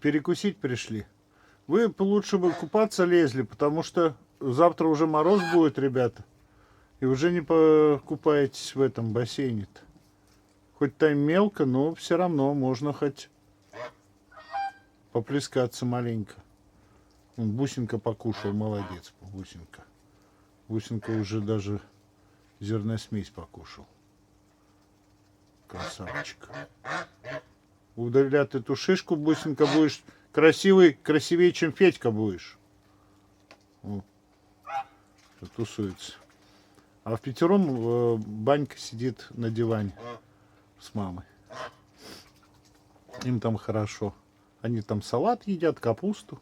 Перекусить пришли. Вы лучше бы купаться лезли, потому что завтра уже мороз будет, ребята. И уже не покупаетесь в этом бассейне-то. Хоть там мелко, но все равно можно хоть поплескаться маленько. Вон, Бусинка покушал, молодец, Бусинка. Бусинка уже даже зерносмесь покушал. Красавчик. Удалят эту шишку, Бусинка, будешь красивый, красивее, чем Федька будешь. О, тусуется. А в пятером Банька сидит на диване с мамой. Им там хорошо. Они там салат едят, капусту.